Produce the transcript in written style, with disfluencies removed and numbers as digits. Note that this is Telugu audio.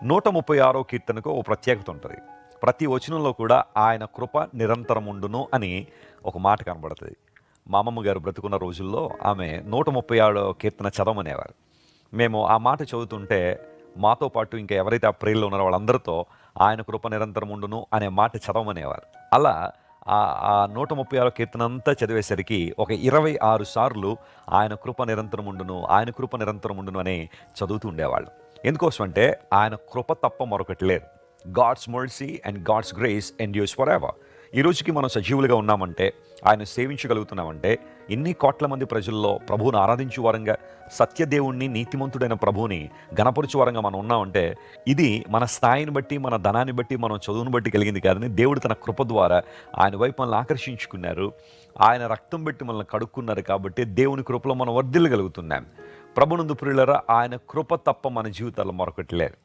136 కీర్తనకు ఓ ప్రత్యేకత ఉంటుంది. ప్రతి వచనంలో కూడా ఆయన కృప నిరంతరముండును అని ఒక మాట కనబడుతుంది. మా అమ్మమ్మ గారు బ్రతుకున్న రోజుల్లో ఆమె 136 కీర్తన చదవమనేవారు. మేము ఆ మాట చదువుతుంటే మాతో పాటు ఇంకా ఎవరైతే ఆ ప్రేయర్లో ఉన్నారో వాళ్ళందరితో ఆయన కృప నిరంతరముండును అనే మాట చదవమనేవారు. అలా ఆ 136 కీర్తన అంతా చదివేసరికి ఒక 26 సార్లు ఆయన కృప నిరంతరముండును, ఆయన కృప నిరంతరముండును అని చదువుతూ ఉండేవాళ్ళు. ఎందుకోసం అంటే ఆయన కృప తప్ప మరొకటి లేదు. God's mercy and God's grace endures forever. ఈ రోజుకి మనం సజీవులుగా ఉన్నామంటే, ఆయన సేవించగలుగుతున్నామంటే, ఇన్ని కోట్ల మంది ప్రజల్లో ప్రభువుని ఆరాధించు వారంగా, సత్యదేవుణ్ణి, నీతిమంతుడైన ప్రభువుని గణపరుచు వారంగా మనం ఉన్నామంటే, ఇది మన స్థాయిని బట్టి, మన ధనాన్ని బట్టి, మనం చదువును బట్టి కలిగింది కాదని దేవుడు తన కృప ద్వారా ఆయన వైపు మనల్ని ఆకర్షించుకున్నారు. ఆయన రక్తం పెట్టి మనల్ని కడుక్కున్నారు కాబట్టి దేవుని కృపలో మనం వర్ధిల్లగలుగుతున్నాం. ప్రభునందు ప్రియులారా, ఆయన కృప తప్ప మన జీవితాల్లో మరొకటి లేదు.